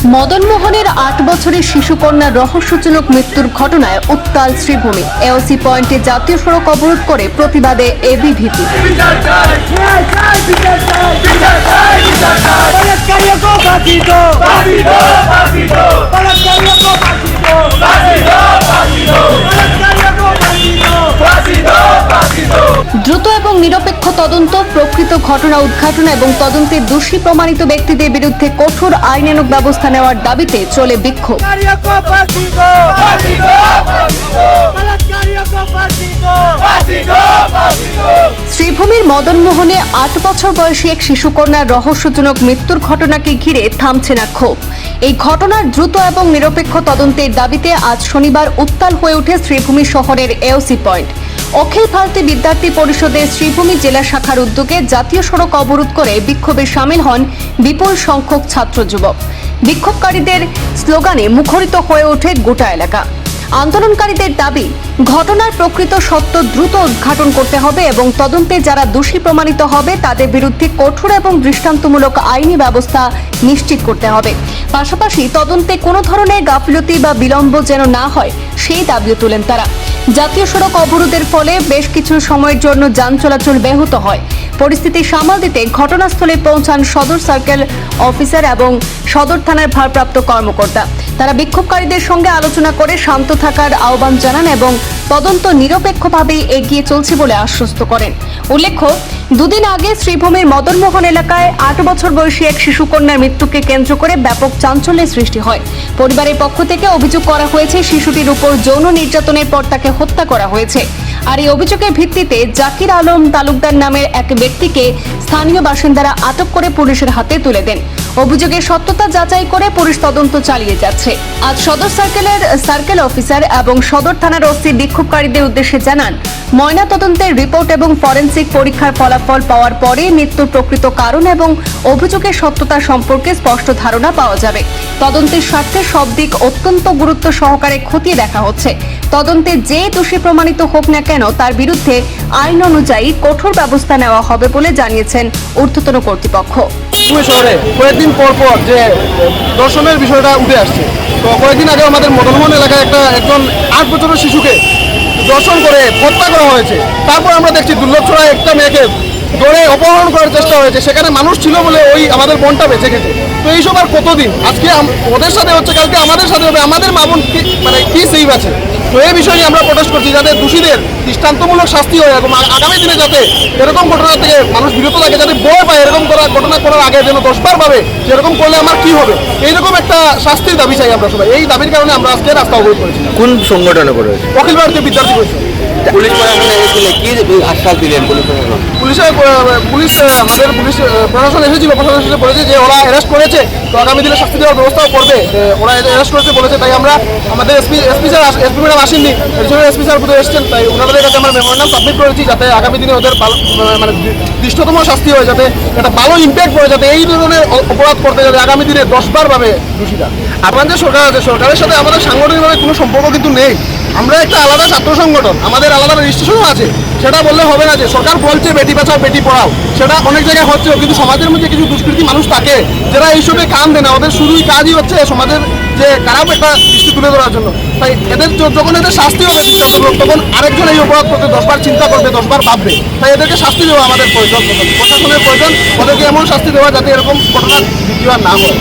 মদনমোহনের ৮ বছরের শিশুকন্যার রহস্যজনক মৃত্যুর ঘটনায় উত্তাল শ্রীভূমি। এওসি পয়েন্টে জাতীয় সড়ক অবরোধ করে প্রতিবাদে এবিভিপি। দ্রুত এবং নিরপেক্ষ তদন্ত, প্রকৃত ঘটনা উদ্ঘাটন এবং তদন্তে দোষী প্রমাণিত ব্যক্তিদের বিরুদ্ধে কঠোর আইনানুগ ব্যবস্থা নেওয়ার দাবিতে চলে বিক্ষোভ। শ্রীভূমির মদনমোহনে ৮ বছর বয়সী এক শিশুকন্যার রহস্যজনক মৃত্যুর ঘটনাকে ঘিরে থামছে না ক্ষোভ। এই ঘটনার দ্রুত এবং নিরপেক্ষ তদন্তের দাবিতে আজ শনিবার উত্তাল হয়ে ওঠে শ্রীভূমি শহরের এওসি পয়েন্ট। অখিল ভারতীয় বিদ্যার্থী পরিষদের শ্রীভূমি জেলা শাখার উদ্যোগে জাতীয় সড়ক অবরোধ করে বিক্ষোভে সামিল হন বিপুল সংখ্যক ছাত্র যুবক। বিক্ষোভকারীদের স্লোগানে মুখরিত হয়ে ওঠে গোটা এলাকা। আন্দোলনকারীদের দাবি, ঘটনার প্রকৃত সত্য দ্রুত উদ্ঘাটন করতে হবে এবং তদন্তে যারা দোষী প্রমাণিত হবে তাদের বিরুদ্ধে কঠোর এবং দৃষ্টান্তমূলক আইনি ব্যবস্থা নিশ্চিত করতে হবে। পাশাপাশি তদন্তে কোনো ধরনের গাফিলতি বা বিলম্ব যেন না হয় সেই দাবিও তোলেন তারা। জাতীয় সড়ক অবরোধের ফলে বেশ কিছু সময়ের জন্য যান চলাচল ব্যাহত হয়। পরিস্থিতি সামাল দিতে ঘটনাস্থলে পৌঁছান সদর সার্কেল অফিসার এবং সদর থানার ভারপ্রাপ্ত কর্মকর্তা। তারা বিক্ষোভকারীদের সঙ্গে আলোচনা করে শান্ত থাকার আহ্বান জানান এবং তদন্ত নিরপেক্ষভাবে এগিয়ে চলছে বলে আশ্বস্ত করেন। উল্লেখ্য, দুদিন আগে শ্রীভূমির মদনমোহন এলাকায় ৮ বছর বয়সী এক শিশুকন্যার মৃত্যুকে কেন্দ্র করে ব্যাপক চাঞ্চল্যের সৃষ্টি হয়। পরিবারের পক্ষ থেকে অভিযোগ করা হয়েছে শিশুটির উপর যৌন নির্যাতনের পর তাকে হত্যা করা হয়েছে। আর এই অভিযোগের ভিত্তিতে জাকির আলম তালুকদার নামের এক ব্যক্তিকে স্থানীয় বাসিন্দারা আটক করে পুলিশের হাতে তুলে দেন। অভিযোগের সত্যতা যাচাই করে পুলিশ তদন্ত চালিয়ে যাচ্ছে। আজ সদর সার্কেলের সার্কেল অফিসার এবং সদর থানার ওসি বিক্ষোভকারীদের উদ্দেশ্যে জানান, ময়না তদন্তের রিপোর্ট এবং ফরেনসিক পরীক্ষার ফলাফল পাওয়ার পরে মৃত্যুর প্রকৃত কারণ এবং অভিযোগের সত্যতা সম্পর্কে স্পষ্ট ধারণা পাওয়া যাবে। তদন্তের স্বার্থে সব দিক অত্যন্ত গুরুত্ব সহকারে খতিয়ে দেখা হচ্ছে। তদন্তে যে দোষী প্রমাণিত হোক না কেন তার বিরুদ্ধে আইন অনুযায়ী কঠোর ব্যবস্থা নেওয়া হবে বলে জানিয়েছেন ঊর্ধ্বতন কর্তৃপক্ষ। শহরে কয়েকদিন পর পর যে দর্শনের বিষয়টা উঠে আসছে, তো কয়েকদিন আগে আমাদের মদনমোহন এলাকায় একজন ৮ বছরের শিশুকে দর্শন করে হত্যা করা হয়েছে। তারপর আমরা দেখছি দুর্লভছড়ায় একটা মেয়েকে ধরে অপহরণ করার চেষ্টা হয়েছে। সেখানে মানুষ ছিল বলে ওই আমাদের বোনটা বেঁচে গেছে। তো এইসব আর কতদিন? আজকে ওদের সাথে হচ্ছে, কালকে আমাদের সাথে হবে। আমাদের মা বোন কি সেভ আছে? তো এই বিষয়ে আমরা প্রোটেস্ট করছি যাতে দোষীদের দৃষ্টান্তমূলক শাস্তি হয় এবং আগামী দিনে যাতে এরকম ঘটনা থেকে মানুষ বিরত থাকে, যাতে ভয় পায় এরকম ঘটনা করার আগে যেন 10 বার ভাবে সেরকম করলে আমার কি হবে, এইরকম একটা শাস্তির দাবি চাই আমরা সবাই। এই দাবির কারণে আমরা আজকে রাস্তা অবরোধ করেছি। কোন সংগঠনে করে? অখিল ভারতীয় বিদ্যার্থী পরিষদ। পুলিশ কি আশ্বাস দিলেন? পুলিশ আমাদের পুলিশ প্রশাসন এসেছিল, প্রশাসন এসে বলেছে যে ওরা অ্যারেস্ট করেছে, তো আগামী দিনে শাস্তি দেওয়ার ব্যবস্থাও করবে। ওরা অ্যারেস্ট করেছে বলেছে, তাই আমরা আমাদের এসপি ম্যাডাম আসেননি, এসপি স্যার বুঝে এসেছেন, তাই ওনাদের কাছে আমরা মেমোরেন্ডাম সাবমিট করেছি যাতে আগামী দিনে ওদের মানে দৃষ্টতম শাস্তি হয়, যাতে একটা ভালো ইম্প্যাক্ট পড়ে, যাতে এই ধরনের অপরাধ করতে যাতে আগামী দিনে 10 বার ভাবে দোষীরা। আমাদের সরকার আছে, সরকারের সাথে আমাদের সাংগঠনিকভাবে কোনো সম্পর্ক কিন্তু নেই। আমরা একটা আলাদা ছাত্র সংগঠন, আমাদের আলাদা রেজিস্ট্রেশনও আছে। সেটা বললে হবে না যে সরকার বলছে বেটি বাঁচাও বেটি পড়াও, সেটা অনেক জায়গায় হচ্ছে, কিন্তু সমাজের মধ্যে কিছু দুষ্কৃতী মানুষ থাকে যারা এইসবে কান দেয় না। ওদের শুধুই কাজই হচ্ছে সমাজের যে খারাপ একটা দৃষ্টি তুলে ধরার জন্য। তাই এদের যখন এদের শাস্তি হবে তখন আরেকজন এই অপরাধ করতে 10 বার চিন্তা করবে, 10 বার ভাববে। তাই এদেরকে শাস্তি দেওয়া আমাদের প্রয়োজন, প্রশাসনের প্রয়োজন। ওদেরকে এমন শাস্তি দেওয়া যাতে এরকম ঘটনা দ্বিতীয়বার না হয়।